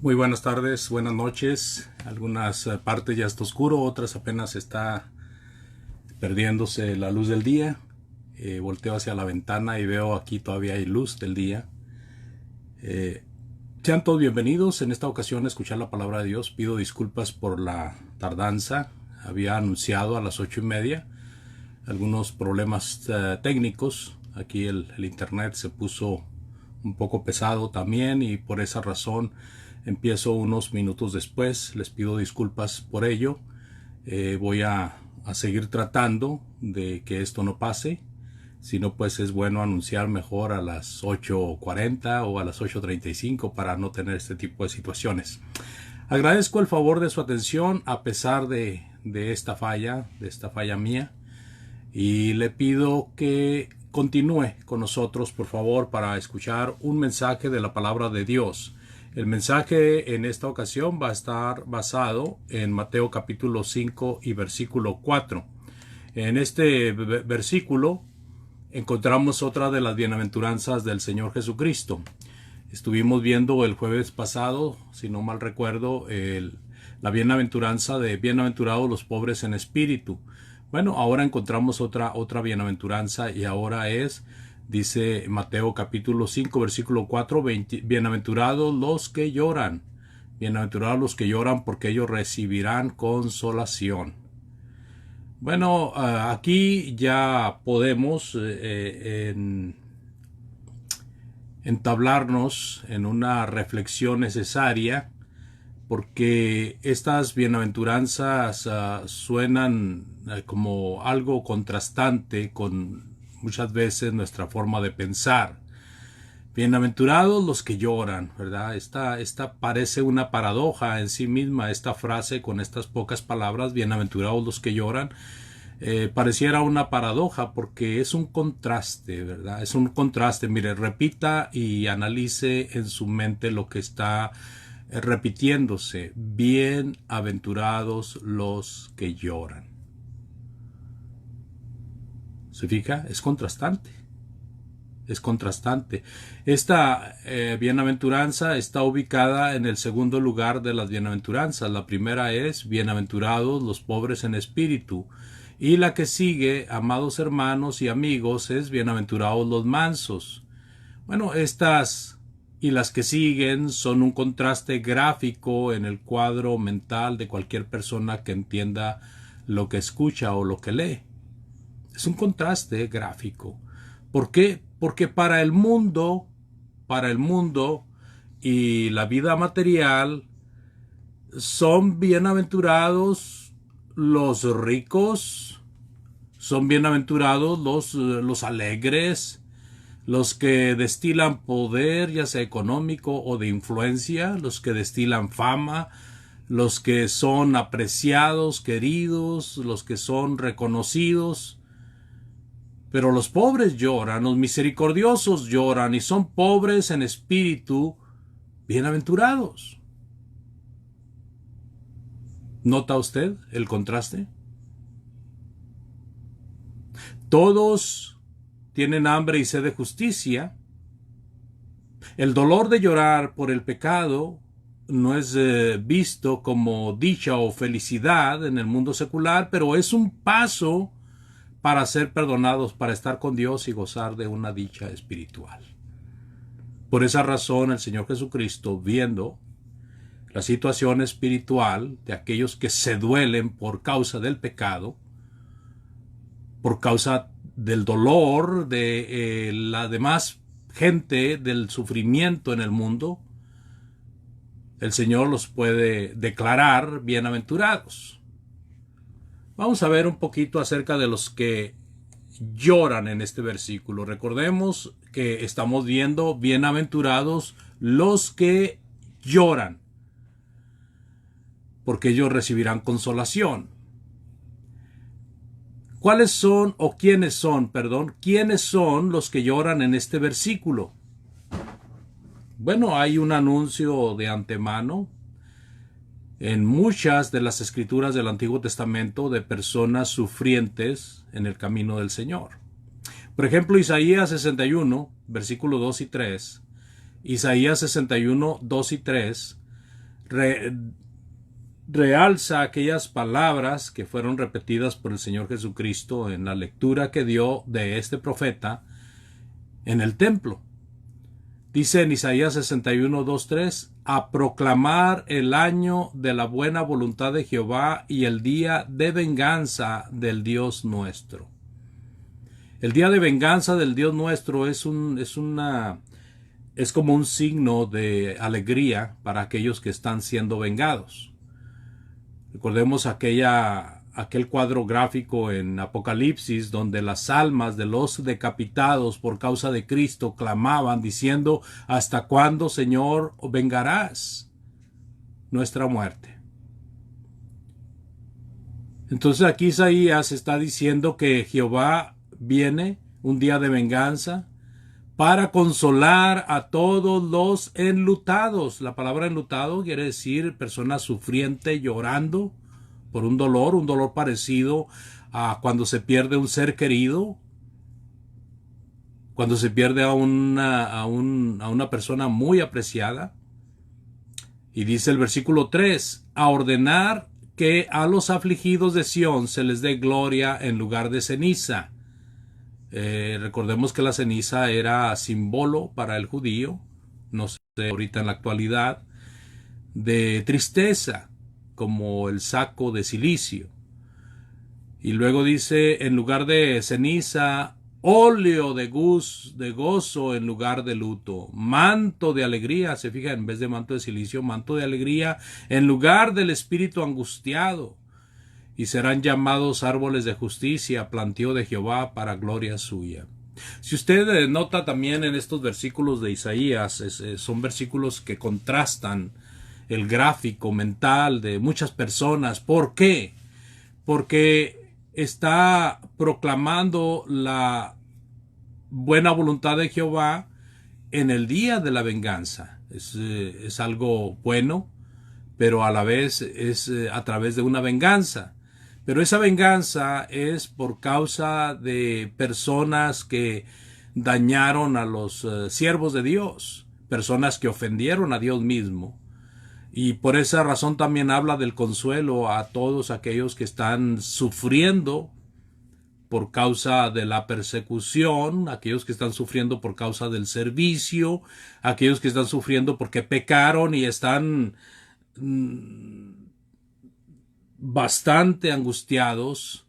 Muy buenas tardes, buenas noches. Algunas partes ya está oscuro, otras apenas está perdiéndose la luz del día. Volteo hacia la ventana y veo aquí todavía hay luz del día. Sean todos bienvenidos en esta ocasión a escuchar la palabra de Dios. Pido disculpas por la tardanza. Había anunciado a las 8:30 algunos problemas técnicos. Aquí el internet se puso un poco pesado también y por esa razón empiezo unos minutos después. Les pido disculpas por ello. Voy a seguir tratando de que esto no pase. Si no, pues es bueno anunciar mejor a las 8:40 o a las 8:35 para no tener este tipo de situaciones. Agradezco el favor de su atención a pesar de esta falla mía. Y le pido que continúe con nosotros, por favor, para escuchar un mensaje de la palabra de Dios. El mensaje en esta ocasión va a estar basado en Mateo capítulo 5 y versículo 4. En este versículo encontramos otra de las bienaventuranzas del Señor Jesucristo. Estuvimos viendo el jueves pasado, si no mal recuerdo, la bienaventuranza de bienaventurados los pobres en espíritu. Bueno, ahora encontramos otra bienaventuranza y ahora dice Mateo capítulo 5, versículo 4, bienaventurados los que lloran. Bienaventurados los que lloran porque ellos recibirán consolación. Bueno, aquí ya podemos entablarnos en una reflexión necesaria porque estas bienaventuranzas suenan como algo contrastante con muchas veces nuestra forma de pensar. Bienaventurados los que lloran, ¿verdad? Esta parece una paradoja en sí misma, esta frase con estas pocas palabras, bienaventurados los que lloran, pareciera una paradoja porque es un contraste, ¿verdad? Es un contraste. Mire, repita y analice en su mente lo que está repitiéndose. Bienaventurados los que lloran. ¿Se fija? Es contrastante. Es contrastante. Esta bienaventuranza está ubicada en el segundo lugar de las bienaventuranzas. La primera es bienaventurados los pobres en espíritu. Y la que sigue, amados hermanos y amigos, es bienaventurados los mansos. Bueno, estas y las que siguen son un contraste gráfico en el cuadro mental de cualquier persona que entienda lo que escucha o lo que lee. Es un contraste gráfico. ¿Por qué? Porque para el mundo y la vida material son bienaventurados los ricos, son bienaventurados los alegres, los que destilan poder, ya sea económico o de influencia, los que destilan fama, los que son apreciados, queridos, los que son reconocidos. Pero los pobres lloran, los misericordiosos lloran y son pobres en espíritu, bienaventurados. ¿Nota usted el contraste? Todos tienen hambre y sed de justicia. El dolor de llorar por el pecado no es visto como dicha o felicidad en el mundo secular, pero es un paso para ser perdonados, para estar con Dios y gozar de una dicha espiritual. Por esa razón el Señor Jesucristo, viendo la situación espiritual de aquellos que se duelen por causa del pecado, por causa del dolor de la demás gente, del sufrimiento en el mundo, el Señor los puede declarar bienaventurados. Vamos a ver un poquito acerca de los que lloran en este versículo. Recordemos que estamos viendo bienaventurados los que lloran, porque ellos recibirán consolación. ¿Quiénes son los que lloran en este versículo? Bueno, hay un anuncio de antemano en muchas de las escrituras del Antiguo Testamento de personas sufrientes en el camino del Señor. Por ejemplo, Isaías 61, versículos 2 y 3. Isaías 61, 2 y 3 re- realza aquellas palabras que fueron repetidas por el Señor Jesucristo en la lectura que dio de este profeta en el templo. Dice en Isaías 61, 2, 3, a proclamar el año de la buena voluntad de Jehová y el día de venganza del Dios nuestro. El día de venganza del Dios nuestro es como un signo de alegría para aquellos que están siendo vengados. Recordemos aquel cuadro gráfico en Apocalipsis donde las almas de los decapitados por causa de Cristo clamaban diciendo: ¿hasta cuándo, Señor, vengarás nuestra muerte? Entonces aquí Isaías está diciendo que Jehová viene un día de venganza para consolar a todos los enlutados. La palabra enlutado quiere decir persona sufriente, llorando por un dolor parecido a cuando se pierde un ser querido, cuando se pierde a una persona muy apreciada. Y dice el versículo 3, a ordenar que a los afligidos de Sión se les dé gloria en lugar de ceniza. Recordemos que la ceniza era símbolo para el judío, no sé ahorita en la actualidad, de tristeza, como el saco de silicio. Y luego dice, en lugar de ceniza, óleo de gozo en lugar de luto, manto de alegría, se fija, en vez de manto de silicio, manto de alegría en lugar del espíritu angustiado. Y serán llamados árboles de justicia, plantío de Jehová para gloria suya. Si usted nota también en estos versículos de Isaías, son versículos que contrastan el gráfico mental de muchas personas. ¿Por qué? Porque está proclamando la buena voluntad de Jehová en el día de la venganza. Es algo bueno, pero a la vez es a través de una venganza. Pero esa venganza es por causa de personas que dañaron a los siervos de Dios, personas que ofendieron a Dios mismo. Y por esa razón también habla del consuelo a todos aquellos que están sufriendo por causa de la persecución, aquellos que están sufriendo por causa del servicio, aquellos que están sufriendo porque pecaron y están bastante angustiados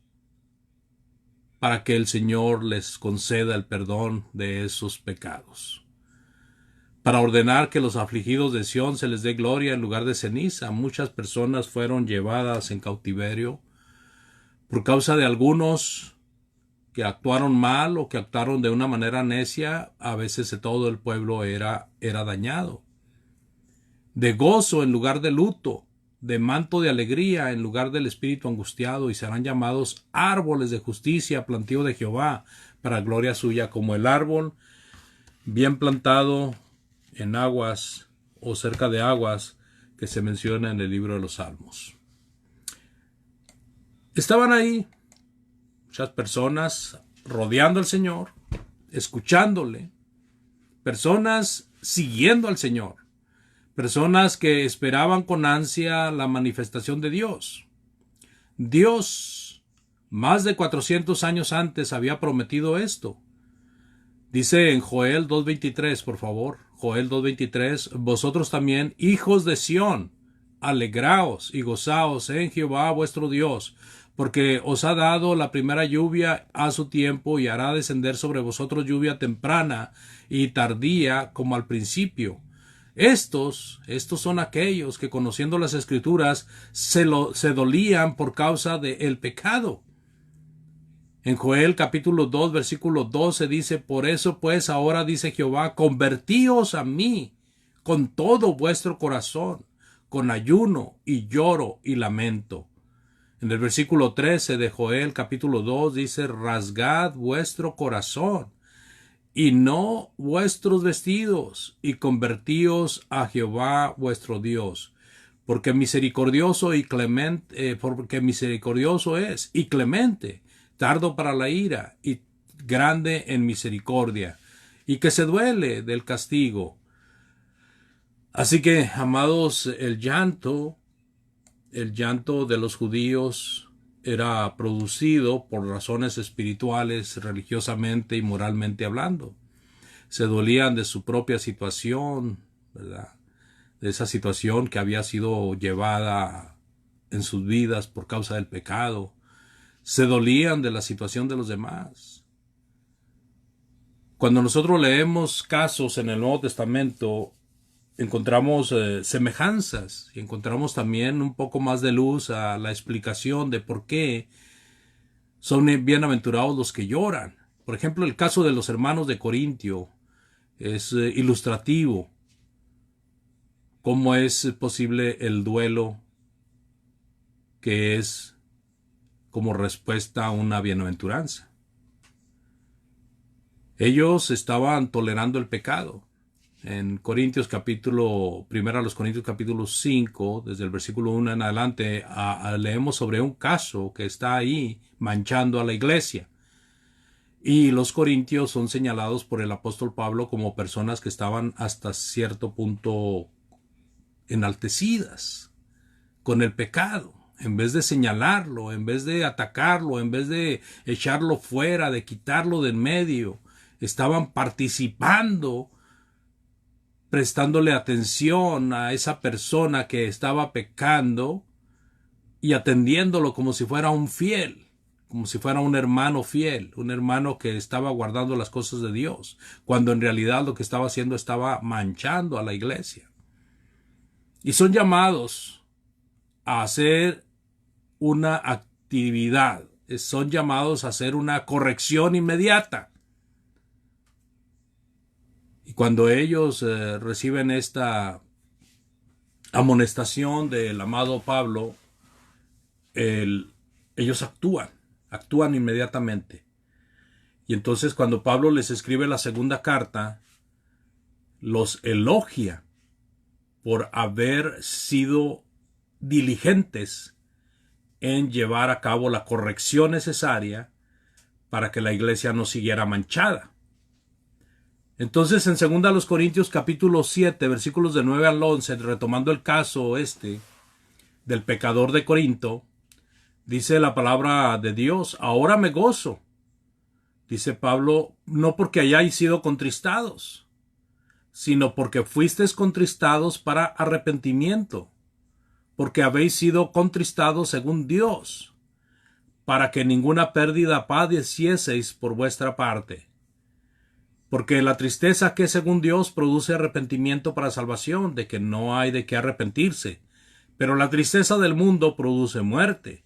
para que el Señor les conceda el perdón de esos pecados. Para ordenar que los afligidos de Sión se les dé gloria en lugar de ceniza. Muchas personas fueron llevadas en cautiverio por causa de algunos que actuaron mal o que actuaron de una manera necia. A veces todo el pueblo era dañado. De gozo en lugar de luto, de manto de alegría en lugar del espíritu angustiado, y serán llamados árboles de justicia, plantío de Jehová, para gloria suya, como el árbol bien plantado en aguas o cerca de aguas que se menciona en el libro de los Salmos. Estaban ahí muchas personas rodeando al Señor, escuchándole, personas siguiendo al Señor, personas que esperaban con ansia la manifestación de Dios. Dios, más de 400 años antes, había prometido esto. Dice en Joel 2.23, por favor, Joel 2.23, vosotros también, hijos de Sión, alegraos y gozaos en Jehová vuestro Dios, porque os ha dado la primera lluvia a su tiempo y hará descender sobre vosotros lluvia temprana y tardía como al principio. Estos son aquellos que, conociendo las Escrituras, se dolían por causa del pecado. En Joel capítulo 2, versículo 12 dice, por eso pues ahora dice Jehová, convertíos a mí con todo vuestro corazón, con ayuno y lloro y lamento. En el versículo 13 de Joel capítulo 2 dice, rasgad vuestro corazón y no vuestros vestidos, y convertíos a Jehová vuestro Dios, porque misericordioso y clemente, porque misericordioso es y clemente, tardo para la ira y grande en misericordia, y que se duele del castigo. Así que, amados, el llanto de los judíos era producido por razones espirituales, religiosamente y moralmente hablando. Se dolían de su propia situación, ¿verdad? De esa situación que había sido llevada en sus vidas por causa del pecado. Se dolían de la situación de los demás. Cuando nosotros leemos casos en el Nuevo Testamento, encontramos semejanzas y encontramos también un poco más de luz a la explicación de por qué son bienaventurados los que lloran. Por ejemplo, el caso de los hermanos de Corintio es ilustrativo. ¿Cómo es posible el duelo que es como respuesta a una bienaventuranza? Ellos estaban tolerando el pecado. En Corintios capítulo 5, desde el versículo 1 en adelante, leemos sobre un caso que está ahí manchando a la iglesia. Y los corintios son señalados por el apóstol Pablo como personas que estaban hasta cierto punto enaltecidas con el pecado. En vez de señalarlo, en vez de atacarlo, en vez de echarlo fuera, de quitarlo de en medio, estaban participando, prestándole atención a esa persona que estaba pecando y atendiéndolo como si fuera un fiel, como si fuera un hermano fiel, un hermano que estaba guardando las cosas de Dios, cuando en realidad lo que estaba haciendo estaba manchando a la iglesia. Y son llamados a hacer una actividad, son llamados a hacer una corrección inmediata. Y cuando ellos reciben esta amonestación del amado Pablo, ellos actúan inmediatamente. Y entonces cuando Pablo les escribe la segunda carta, los elogia por haber sido diligentes en llevar a cabo la corrección necesaria para que la iglesia no siguiera manchada. Entonces, en 2 Corintios capítulo 7, versículos de 9 al 11, retomando el caso del pecador de Corinto, dice la palabra de Dios: ahora me gozo, dice Pablo, no porque hayáis sido contristados, sino porque fuisteis contristados para arrepentimiento, porque habéis sido contristados según Dios, para que ninguna pérdida padecieseis por vuestra parte. Porque la tristeza que según Dios produce arrepentimiento para salvación, de que no hay de qué arrepentirse, pero la tristeza del mundo produce muerte.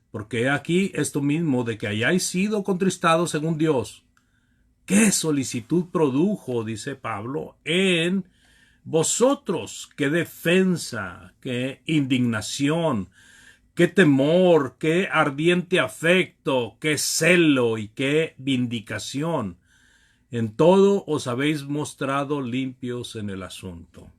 Porque he aquí esto mismo de que hayáis sido contristados según Dios. ¿Qué solicitud produjo, dice Pablo, en vosotros? ¿Qué defensa, qué indignación, qué temor, qué ardiente afecto, qué celo y qué vindicación? En todo os habéis mostrado limpios en el asunto.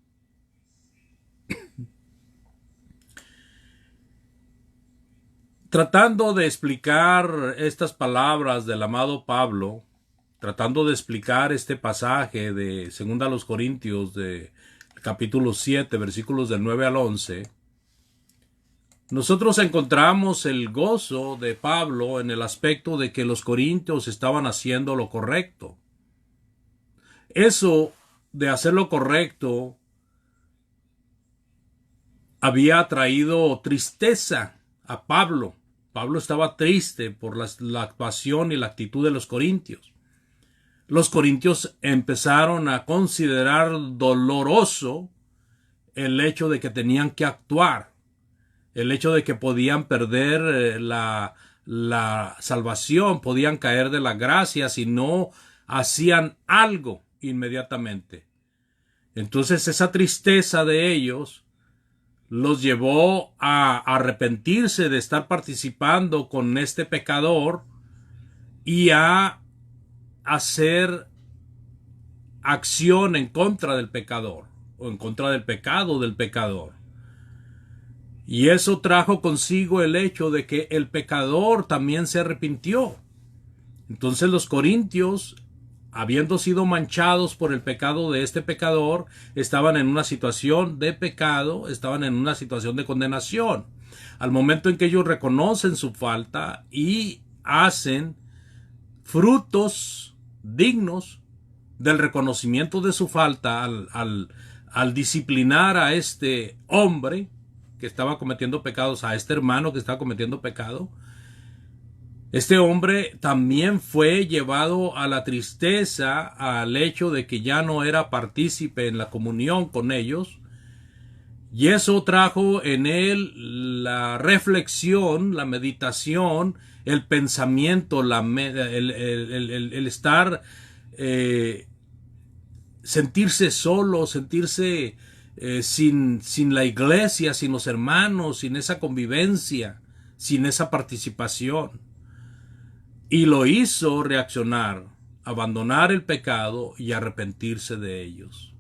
Tratando de explicar estas palabras del amado Pablo, tratando de explicar este pasaje de 2 Corintios, de capítulo 7, versículos del 9 al 11, nosotros encontramos el gozo de Pablo en el aspecto de que los corintios estaban haciendo lo correcto. Eso de hacer lo correcto había traído tristeza a Pablo. Pablo estaba triste por la actuación y la actitud de los corintios. Los corintios empezaron a considerar doloroso el hecho de que tenían que actuar, el hecho de que podían perder la salvación, podían caer de la gracia si no hacían algo inmediatamente. Entonces esa tristeza de ellos los llevó a arrepentirse de estar participando con este pecador y a hacer acción en contra del pecador o en contra del pecado del pecador. Y eso trajo consigo el hecho de que el pecador también se arrepintió. Entonces los corintios habiendo sido manchados por el pecado de este pecador, estaban en una situación de pecado, estaban en una situación de condenación. Al momento en que ellos reconocen su falta y hacen frutos dignos del reconocimiento de su falta al disciplinar a este hombre que estaba cometiendo pecados, a este hermano que estaba cometiendo pecado, este hombre también fue llevado a la tristeza, al hecho de que ya no era partícipe en la comunión con ellos, y eso trajo en él la reflexión, la meditación, el pensamiento, el estar, sentirse solo, sentirse sin la iglesia, sin los hermanos, sin esa convivencia, sin esa participación. Y lo hizo reaccionar, abandonar el pecado y arrepentirse de ellos.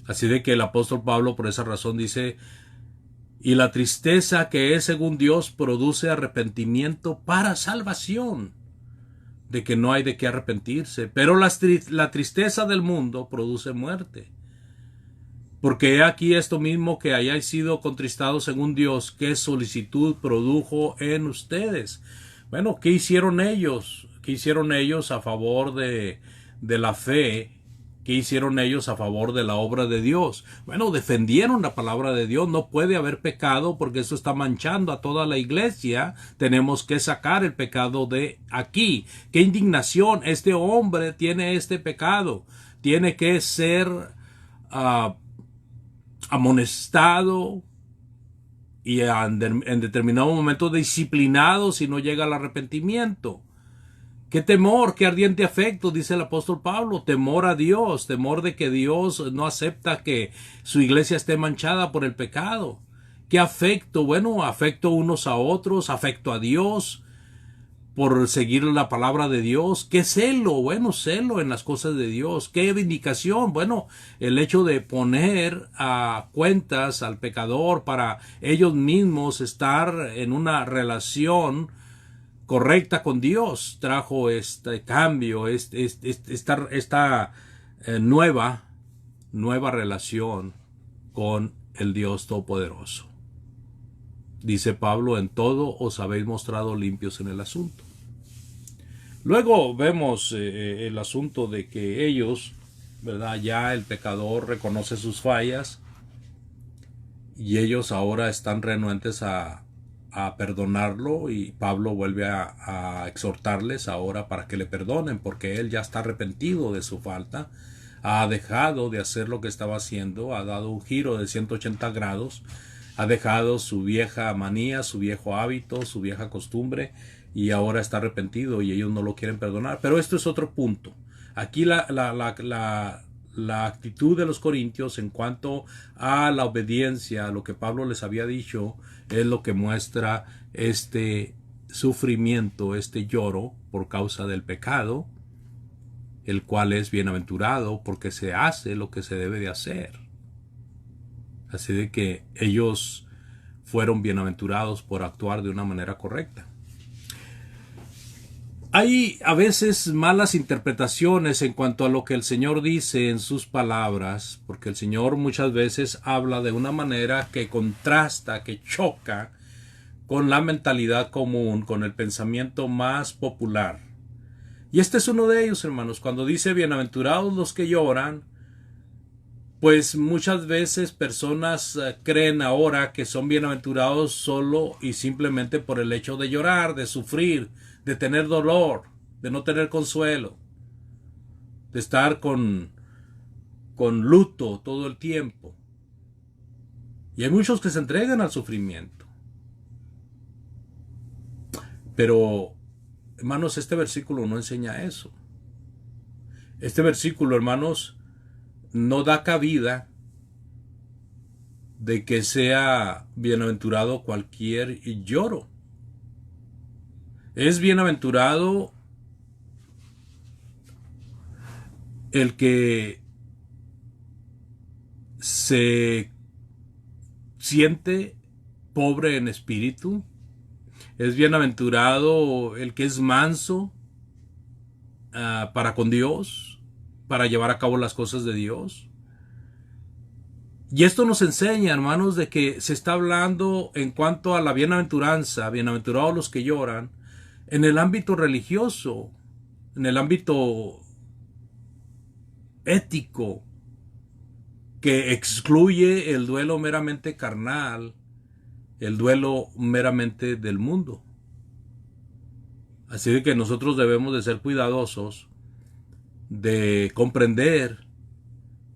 Así de que el apóstol Pablo por esa razón dice, y la tristeza que es según Dios produce arrepentimiento para salvación, de que no hay de qué arrepentirse, pero la tristeza del mundo produce muerte. Porque he aquí esto mismo, que hayáis sido contristados según Dios, qué solicitud produjo en ustedes. Bueno, ¿qué hicieron ellos? ¿Qué hicieron ellos a favor de la fe? ¿Qué hicieron ellos a favor de la obra de Dios? Bueno, defendieron la palabra de Dios. No puede haber pecado porque eso está manchando a toda la iglesia. Tenemos que sacar el pecado de aquí. ¡Qué indignación! Este hombre tiene este pecado. Tiene que ser amonestado y en determinado momento disciplinado si no llega al arrepentimiento. ¡Qué temor, qué ardiente afecto! Dice el apóstol Pablo. Temor a Dios, temor de que Dios no acepta que su iglesia esté manchada por el pecado. ¡Qué afecto! Bueno, afecto unos a otros, afecto a Dios por seguir la palabra de Dios. ¡Qué celo! Bueno, celo en las cosas de Dios. ¡Qué vindicación! Bueno, el hecho de poner a cuentas al pecador para ellos mismos estar en una relación correcta con Dios trajo este cambio, esta nueva relación con el Dios Todopoderoso. Dice Pablo, en todo os habéis mostrado limpios en el asunto. Luego vemos el asunto de que ellos, ¿verdad? Ya el pecador reconoce sus fallas y ellos ahora están renuentes a perdonarlo, y Pablo vuelve a exhortarles ahora para que le perdonen, porque él ya está arrepentido de su falta, ha dejado de hacer lo que estaba haciendo, ha dado un giro de 180 grados, ha dejado su vieja manía, su viejo hábito, su vieja costumbre, y ahora está arrepentido y ellos no lo quieren perdonar. Pero esto es otro punto. Aquí la actitud de los corintios en cuanto a la obediencia a lo que Pablo les había dicho es lo que muestra este sufrimiento, este lloro por causa del pecado, el cual es bienaventurado porque se hace lo que se debe de hacer. Así de que ellos fueron bienaventurados por actuar de una manera correcta. Hay a veces malas interpretaciones en cuanto a lo que el Señor dice en sus palabras, porque el Señor muchas veces habla de una manera que contrasta, que choca con la mentalidad común, con el pensamiento más popular. Y este es uno de ellos, hermanos. Cuando dice bienaventurados los que lloran, pues muchas veces personas creen ahora que son bienaventurados solo y simplemente por el hecho de llorar, de sufrir, de tener dolor, de no tener consuelo, de estar con luto todo el tiempo. Y hay muchos que se entregan al sufrimiento. Pero, hermanos, este versículo no enseña eso. Este versículo, hermanos, no da cabida de que sea bienaventurado cualquier lloro. Es bienaventurado el que se siente pobre en espíritu. Es bienaventurado el que es manso. para con Dios, para llevar a cabo las cosas de Dios. Y esto nos enseña, hermanos, de que se está hablando en cuanto a la bienaventuranza, bienaventurados los que lloran, en el ámbito religioso, en el ámbito ético, que excluye el duelo meramente carnal, el duelo meramente del mundo. Así que nosotros debemos de ser cuidadosos de comprender,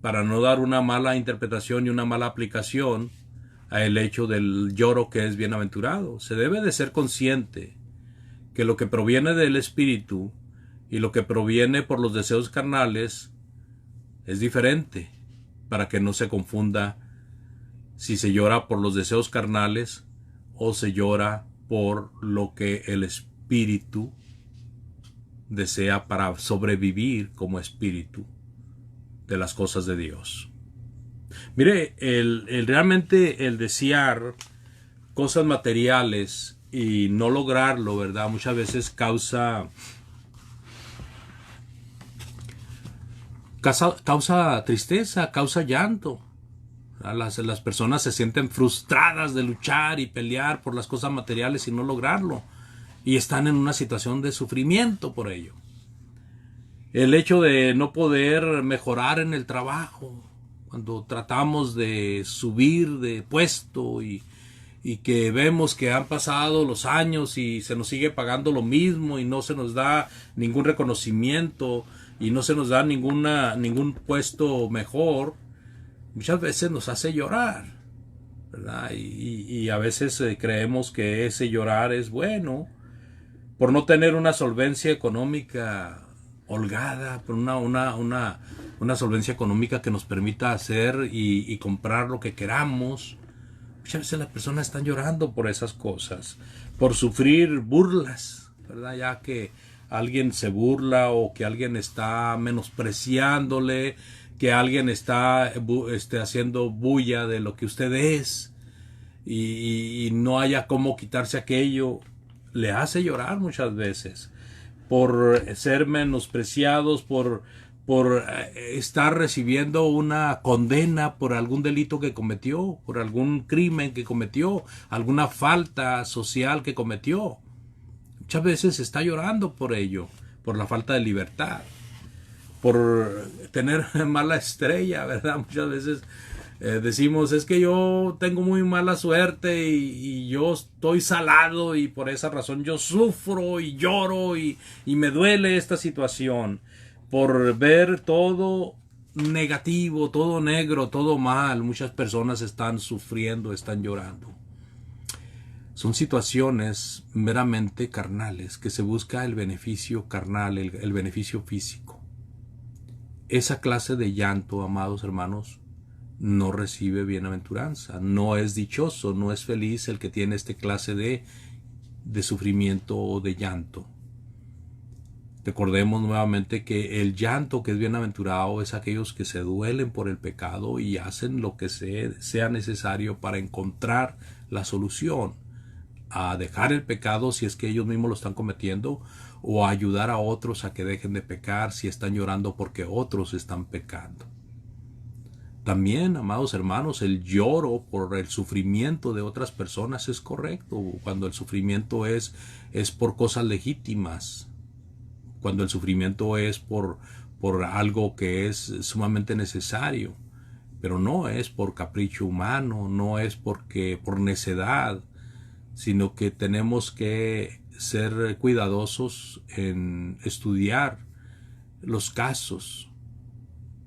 para no dar una mala interpretación y una mala aplicación al hecho del lloro que es bienaventurado. Se debe de ser consciente que lo que proviene del espíritu y lo que proviene por los deseos carnales es diferente, para que no se confunda si se llora por los deseos carnales o se llora por lo que el espíritu desea para sobrevivir como espíritu de las cosas de Dios. Mire, realmente el desear cosas materiales y no lograrlo, ¿verdad? Muchas veces causa tristeza, causa llanto. Las personas se sienten frustradas de luchar y pelear por las cosas materiales y no lograrlo. Y están en una situación de sufrimiento por ello. El hecho de no poder mejorar en el trabajo, cuando tratamos de subir de puesto y que vemos que han pasado los años y se nos sigue pagando lo mismo y no se nos da ningún reconocimiento y no se nos da ningún puesto mejor, muchas veces nos hace llorar, ¿verdad? Y a veces creemos que ese llorar es bueno por no tener una solvencia económica holgada, por una solvencia económica que nos permita hacer y comprar lo que queramos. Muchas veces las personas están llorando por esas cosas, por sufrir burlas, ¿verdad? Ya que alguien se burla o que alguien está menospreciándole, que alguien está haciendo bulla de lo que usted es y no haya cómo quitarse aquello, le hace llorar muchas veces por ser menospreciados, por estar recibiendo una condena por algún delito que cometió, por algún crimen que cometió, alguna falta social que cometió. Muchas veces está llorando por ello, por la falta de libertad, por tener mala estrella, ¿verdad? Muchas veces decimos, es que yo tengo muy mala suerte y yo estoy salado y por esa razón yo sufro y lloro y me duele esta situación. Por ver todo negativo, todo negro, todo mal, muchas personas están sufriendo, están llorando. Son situaciones meramente carnales, que se busca el beneficio carnal, el beneficio físico. Esa clase de llanto, amados hermanos, no recibe bienaventuranza, no es dichoso, no es feliz el que tiene esta clase de sufrimiento o de llanto. Recordemos nuevamente que el llanto que es bienaventurado es aquellos que se duelen por el pecado y hacen lo que sea necesario para encontrar la solución, a dejar el pecado si es que ellos mismos lo están cometiendo, o a ayudar a otros a que dejen de pecar si están llorando porque otros están pecando. También, amados hermanos, el lloro por el sufrimiento de otras personas es correcto, cuando el sufrimiento es por cosas legítimas, cuando el sufrimiento es por algo que es sumamente necesario, pero no es por capricho humano, no es por necedad, sino que tenemos que ser cuidadosos en estudiar los casos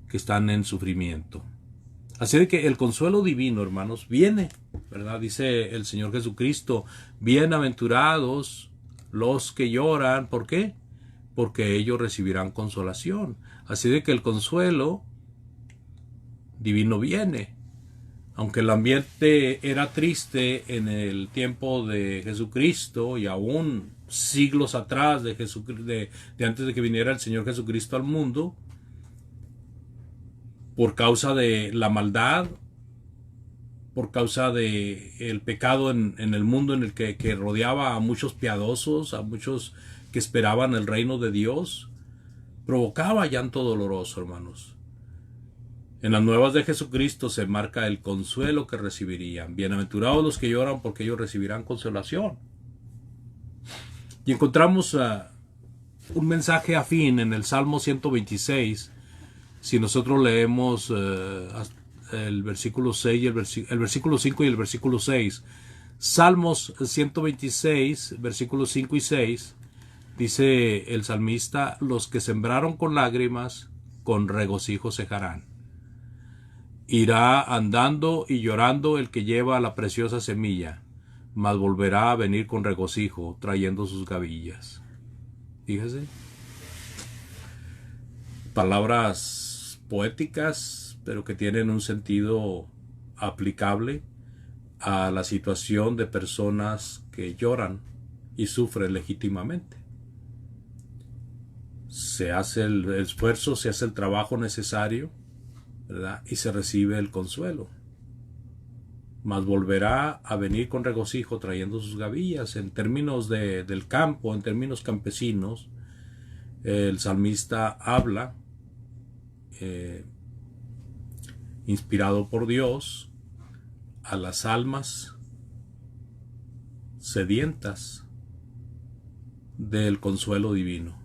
que están en sufrimiento. Así de que el consuelo divino, hermanos, viene, ¿verdad? Dice el Señor Jesucristo, bienaventurados los que lloran, ¿por qué? Porque ellos recibirán consolación. Así de que el consuelo divino viene. Aunque el ambiente era triste en el tiempo de Jesucristo y aún siglos atrás de antes de que viniera el Señor Jesucristo al mundo, por causa de la maldad, por causa de el pecado en el mundo en el que rodeaba a muchos piadosos, a muchos que esperaban el reino de Dios, provocaba llanto doloroso, hermanos. En las nuevas de Jesucristo se marca el consuelo que recibirían. Bienaventurados los que lloran, porque ellos recibirán consolación. Y encontramos un mensaje afín en el Salmo 126. Si nosotros leemos el versículo 6 y el versículo 5 y el versículo 6, Salmos 126, versículos 5 y 6, dice el salmista: los que sembraron con lágrimas, con regocijo cejarán. Irá andando y llorando el que lleva la preciosa semilla, mas volverá a venir con regocijo, trayendo sus gavillas. Fíjese. Palabras poéticas, pero que tienen un sentido aplicable a la situación de personas que lloran y sufren legítimamente. Se hace el esfuerzo, se hace el trabajo necesario, ¿verdad? Y se recibe el consuelo. Mas volverá a venir con regocijo trayendo sus gavillas. En términos del campo, en términos campesinos, el salmista habla, inspirado por Dios, a las almas sedientas del consuelo divino.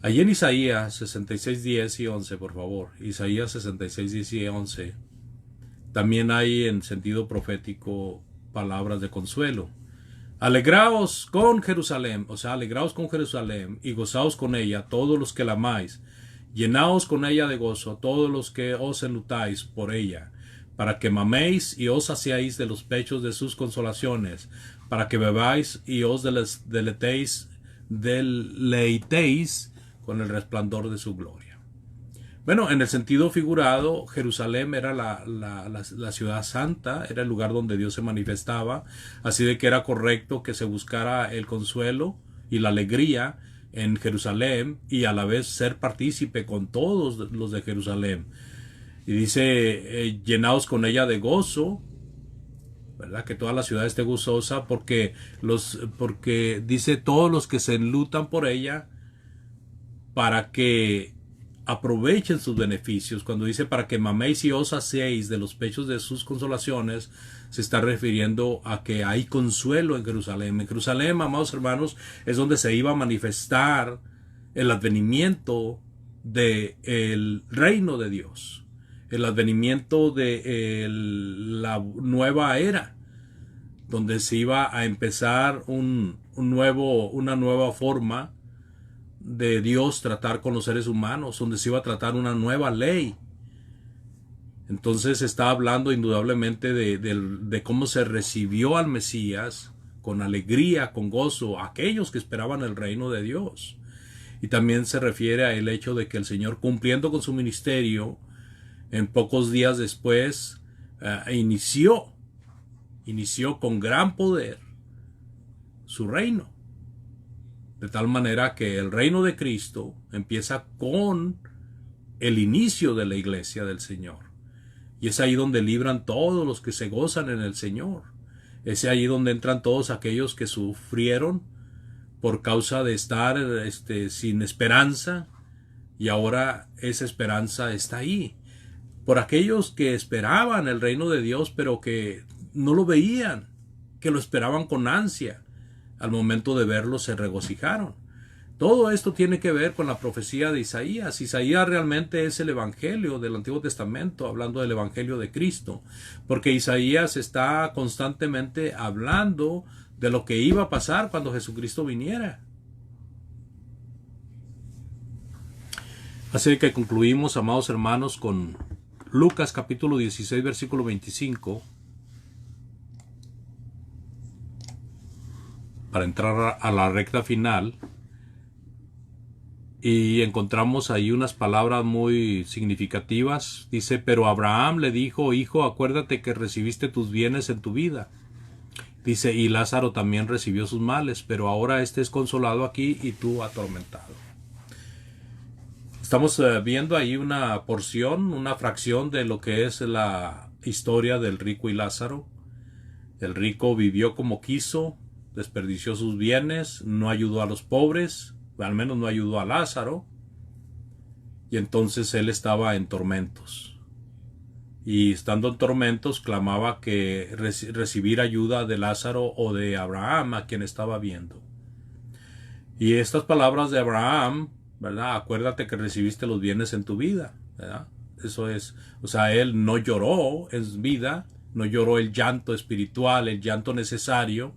Allí en Isaías 66, 10 y 11, por favor. Isaías 66, 10 y 11. También hay en sentido profético palabras de consuelo. Alegraos con Jerusalén, o sea, alegraos con Jerusalén y gozaos con ella, todos los que la amáis. Llenaos con ella de gozo, todos los que os enlutáis por ella, para que maméis y os saciáis de los pechos de sus consolaciones, para que bebáis y os deleitéis con el resplandor de su gloria. Bueno, en el sentido figurado, Jerusalén era la ciudad santa, era el lugar donde Dios se manifestaba, así de que era correcto que se buscara el consuelo y la alegría en Jerusalén y a la vez ser partícipe con todos los de Jerusalén. Y dice, llenaos con ella de gozo, ¿verdad? Que toda la ciudad esté gozosa, porque dice todos los que se enlutan por ella, para que aprovechen sus beneficios. Cuando dice para que maméis y os saciéis de los pechos de sus consolaciones, se está refiriendo a que hay consuelo en Jerusalén. En Jerusalén, amados hermanos, es donde se iba a manifestar el advenimiento del reino de Dios, el advenimiento de la nueva era, donde se iba a empezar una nueva forma de Dios tratar con los seres humanos, donde se iba a tratar una nueva ley. Entonces está hablando indudablemente de cómo se recibió al Mesías con alegría, con gozo, aquellos que esperaban el reino de Dios. Y también se refiere al hecho de que el Señor, cumpliendo con su ministerio, en pocos días después inició con gran poder su reino. De tal manera que el reino de Cristo empieza con el inicio de la iglesia del Señor. Y es ahí donde libran todos los que se gozan en el Señor. Es ahí donde entran todos aquellos que sufrieron por causa de estar sin esperanza. Y ahora esa esperanza está ahí. Por aquellos que esperaban el reino de Dios, pero que no lo veían, que lo esperaban con ansia. Al momento de verlo se regocijaron. Todo esto tiene que ver con la profecía de Isaías. Isaías realmente es el evangelio del Antiguo Testamento, hablando del evangelio de Cristo, porque Isaías está constantemente hablando de lo que iba a pasar cuando Jesucristo viniera. Así que concluimos, amados hermanos, con Lucas capítulo 16, versículo 25, para entrar a la recta final, y encontramos ahí unas palabras muy significativas. Dice, pero Abraham le dijo, hijo, acuérdate que recibiste tus bienes en tu vida. Dice, y Lázaro también recibió sus males, pero ahora este es consolado aquí y tú atormentado. Estamos viendo ahí una porción, una fracción de lo que es la historia del rico y Lázaro. El rico vivió como quiso, desperdició sus bienes, no ayudó a los pobres, al menos no ayudó a Lázaro, y entonces él estaba en tormentos. Y estando en tormentos clamaba que recibir ayuda de Lázaro o de Abraham, a quien estaba viendo. Y estas palabras de Abraham, ¿verdad? Acuérdate que recibiste los bienes en tu vida, ¿verdad? Eso es, o sea, él no lloró en vida, no lloró el llanto espiritual, el llanto necesario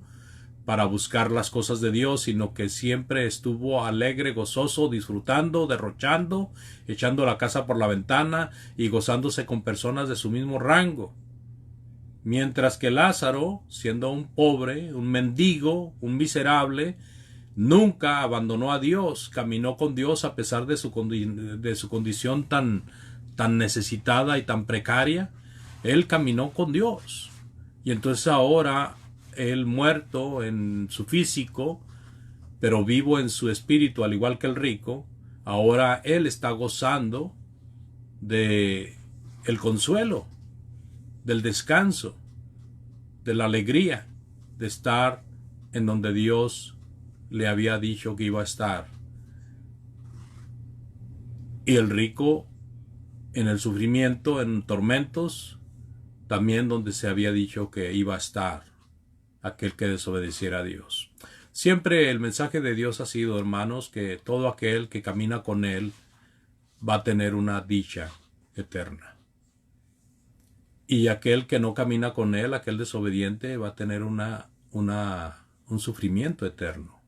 para buscar las cosas de Dios, sino que siempre estuvo alegre, gozoso, disfrutando, derrochando, echando la casa por la ventana y gozándose con personas de su mismo rango. Mientras que Lázaro, siendo un pobre, un mendigo, un miserable, nunca abandonó a Dios, caminó con Dios a pesar de su condición tan necesitada y tan precaria. Él caminó con Dios. Y entonces ahora, él muerto en su físico, pero vivo en su espíritu, al igual que el rico, ahora él está gozando de el consuelo, del descanso, de la alegría de estar en donde Dios le había dicho que iba a estar. Y el rico en el sufrimiento, en tormentos, también donde se había dicho que iba a estar aquel que desobedeciera a Dios. Siempre el mensaje de Dios ha sido, hermanos, que todo aquel que camina con Él va a tener una dicha eterna. Y aquel que no camina con Él, aquel desobediente, va a tener un sufrimiento eterno.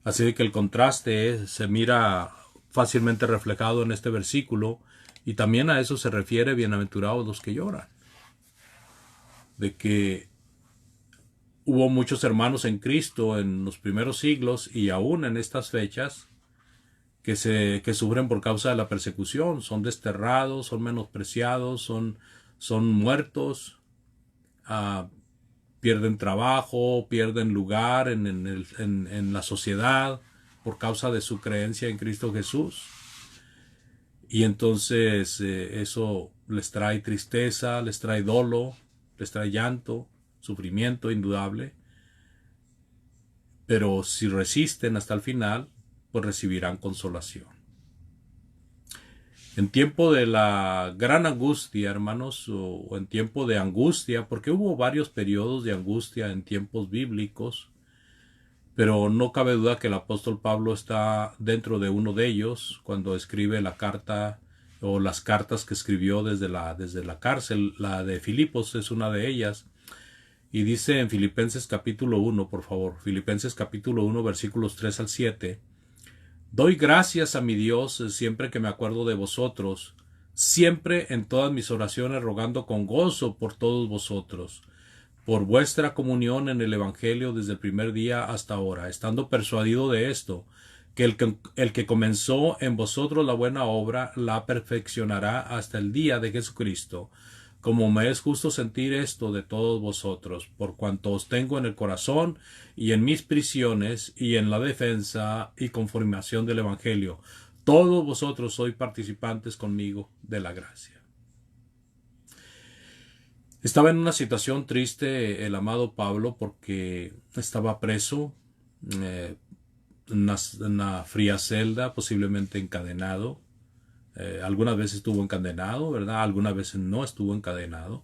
Así que el contraste se mira fácilmente reflejado en este versículo, y también a eso se refiere bienaventurados los que lloran. De que hubo muchos hermanos en Cristo en los primeros siglos y aún en estas fechas que sufren por causa de la persecución, son desterrados, son menospreciados, son muertos, pierden trabajo, pierden lugar en la sociedad por causa de su creencia en Cristo Jesús. Y entonces eso les trae tristeza, les trae dolo, les trae llanto, sufrimiento indudable. Pero si resisten hasta el final, pues recibirán consolación. En tiempo de la gran angustia, hermanos, o en tiempo de angustia, porque hubo varios periodos de angustia en tiempos bíblicos, pero no cabe duda que el apóstol Pablo está dentro de uno de ellos cuando escribe la carta o las cartas que escribió desde la cárcel. La de Filipos es una de ellas. Y dice en Filipenses capítulo 1, por favor, Filipenses capítulo 1, versículos 3 al 7, doy gracias a mi Dios siempre que me acuerdo de vosotros, siempre en todas mis oraciones rogando con gozo por todos vosotros, por vuestra comunión en el Evangelio desde el primer día hasta ahora, estando persuadido de esto, que el que comenzó en vosotros la buena obra la perfeccionará hasta el día de Jesucristo. Como me es justo sentir esto de todos vosotros, por cuanto os tengo en el corazón y en mis prisiones y en la defensa y confirmación del Evangelio. Todos vosotros sois participantes conmigo de la gracia. Estaba en una situación triste el amado Pablo porque estaba preso en una fría celda, posiblemente encadenado. Algunas veces estuvo encadenado, ¿verdad? Algunas veces no estuvo encadenado.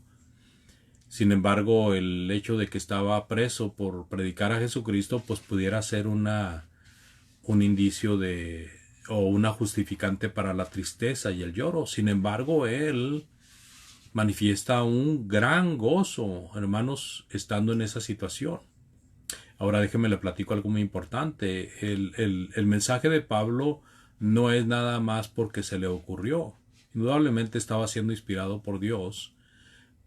Sin embargo, el hecho de que estaba preso por predicar a Jesucristo, pues pudiera ser un indicio o una justificante para la tristeza y el lloro. Sin embargo, él manifiesta un gran gozo, hermanos, estando en esa situación. Ahora déjenme le platico algo muy importante. El mensaje de Pablo no es nada más porque se le ocurrió. Indudablemente estaba siendo inspirado por Dios,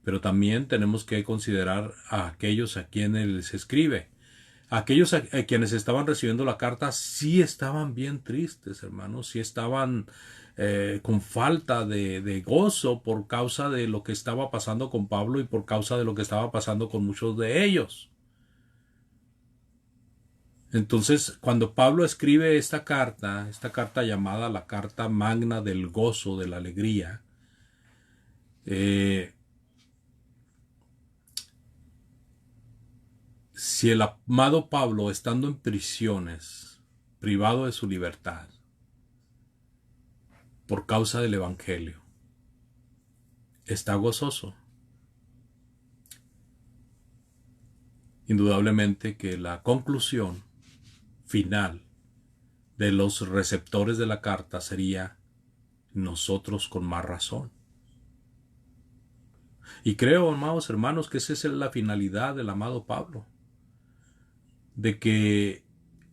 pero también tenemos que considerar a aquellos a quienes les escribe. Aquellos a quienes estaban recibiendo la carta sí estaban bien tristes, hermanos, sí estaban con falta de gozo por causa de lo que estaba pasando con Pablo y por causa de lo que estaba pasando con muchos de ellos. Entonces, cuando Pablo escribe esta carta llamada la carta magna del gozo, de la alegría, si el amado Pablo, estando en prisiones, privado de su libertad por causa del Evangelio, ¿está gozoso? Indudablemente que la conclusión final de los receptores de la carta sería nosotros con más razón. Y creo, amados hermanos, que esa es la finalidad del amado Pablo, de que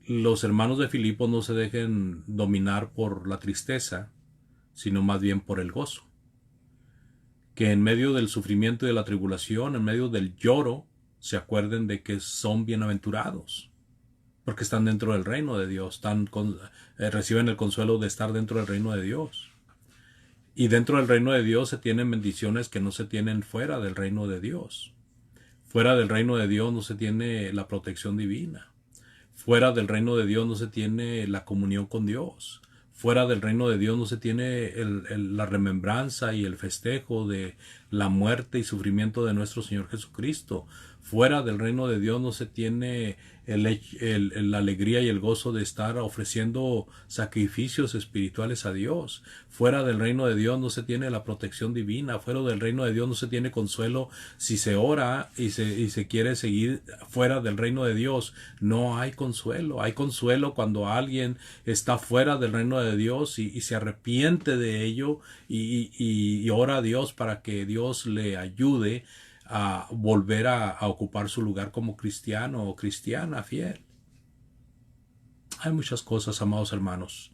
los hermanos de Filipos no se dejen dominar por la tristeza, sino más bien por el gozo. Que en medio del sufrimiento y de la tribulación, en medio del lloro, se acuerden de que son bienaventurados, porque están dentro del reino de Dios, reciben el consuelo de estar dentro del reino de Dios. Y dentro del reino de Dios se tienen bendiciones que no se tienen fuera del reino de Dios. Fuera del reino de Dios no se tiene la protección divina. Fuera del reino de Dios no se tiene la comunión con Dios. Fuera del reino de Dios no se tiene la remembranza y el festejo de la muerte y sufrimiento de nuestro Señor Jesucristo. Fuera del reino de Dios no se tiene la alegría y el gozo de estar ofreciendo sacrificios espirituales a Dios. Fuera del reino de Dios no se tiene la protección divina. Fuera del reino de Dios no se tiene consuelo si se ora y se quiere seguir fuera del reino de Dios. No hay consuelo. Hay consuelo cuando alguien está fuera del reino de Dios y se arrepiente de ello y ora a Dios para que Dios le ayude a volver a ocupar su lugar como cristiano o cristiana fiel. Hay muchas cosas, amados hermanos.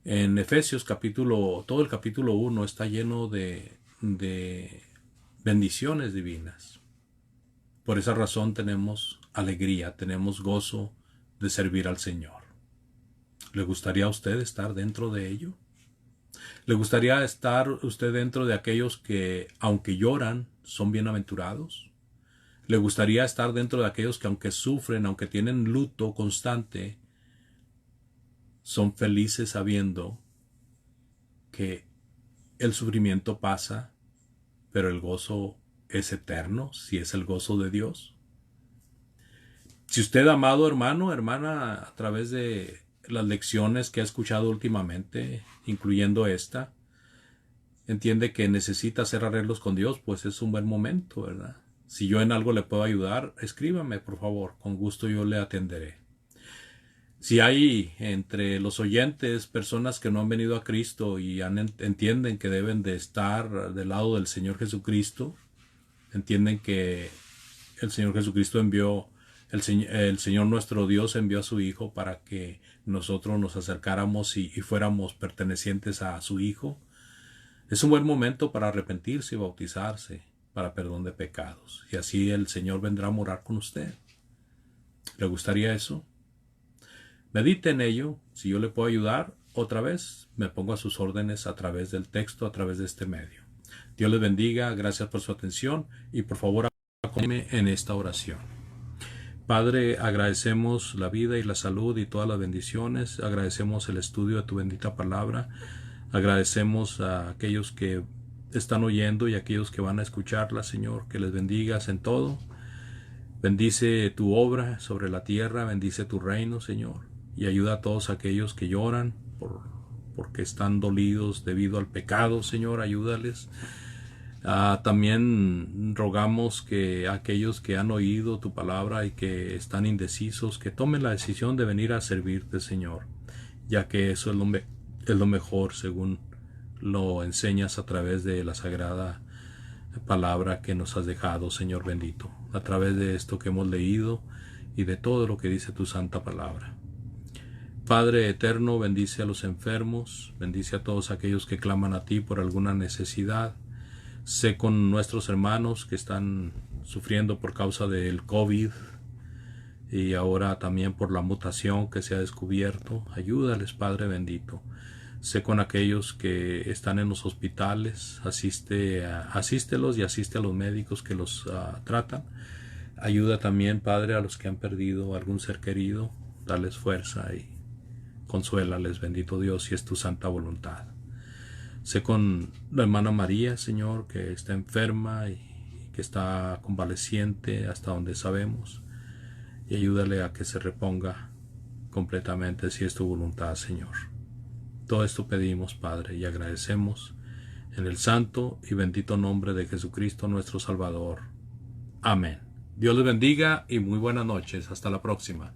En Efesios todo el capítulo 1 está lleno de bendiciones divinas. Por esa razón tenemos alegría, tenemos gozo de servir al Señor. ¿Le gustaría a usted estar dentro de ello? ¿Le gustaría estar usted dentro de aquellos que, aunque lloran, son bienaventurados? ¿Le gustaría estar dentro de aquellos que, aunque sufren, aunque tienen luto constante, son felices sabiendo que el sufrimiento pasa, pero el gozo es eterno, si es el gozo de Dios? Si usted, amado hermano, hermana, a través de las lecciones que ha escuchado últimamente, incluyendo esta, entiende que necesita hacer arreglos con Dios, pues es un buen momento, ¿verdad? Si yo en algo le puedo ayudar, escríbame, por favor, con gusto yo le atenderé. Si hay entre los oyentes personas que no han venido a Cristo y entienden que deben de estar del lado del Señor Jesucristo, entienden que el Señor Jesucristo el Señor nuestro Dios envió a su Hijo para que nosotros nos acercáramos y fuéramos pertenecientes a su Hijo. Es un buen momento para arrepentirse y bautizarse para perdón de pecados. Y así el Señor vendrá a morar con usted. ¿Le gustaría eso? Medite en ello. Si yo le puedo ayudar, otra vez me pongo a sus órdenes a través del texto, a través de este medio. Dios les bendiga. Gracias por su atención y por favor acompáñenme en esta oración. Padre, agradecemos la vida y la salud y todas las bendiciones. Agradecemos el estudio de tu bendita palabra. Agradecemos a aquellos que están oyendo y a aquellos que van a escucharla, Señor, que les bendigas en todo. Bendice tu obra sobre la tierra, bendice tu reino, Señor, y ayuda a todos aquellos que lloran porque están dolidos debido al pecado, Señor, ayúdales. También rogamos que aquellos que han oído tu palabra y que están indecisos, que tomen la decisión de venir a servirte, Señor, ya que eso es lo mejor según lo enseñas a través de la sagrada palabra que nos has dejado, Señor bendito, a través de esto que hemos leído y de todo lo que dice tu santa palabra. Padre eterno, bendice a los enfermos, bendice a todos aquellos que claman a ti por alguna necesidad. Sé con nuestros hermanos que están sufriendo por causa del COVID y ahora también por la mutación que se ha descubierto. Ayúdales, Padre bendito. Sé con aquellos que están en los hospitales, asístelos y asiste a los médicos que los tratan. Ayuda también, Padre, a los que han perdido algún ser querido. Dales fuerza y consuélales, bendito Dios, si es tu santa voluntad. Sé con la hermana María, Señor, que está enferma y que está convaleciente hasta donde sabemos. Y ayúdale a que se reponga completamente si es tu voluntad, Señor. Todo esto pedimos, Padre, y agradecemos en el santo y bendito nombre de Jesucristo nuestro Salvador. Amén. Dios les bendiga y muy buenas noches. Hasta la próxima.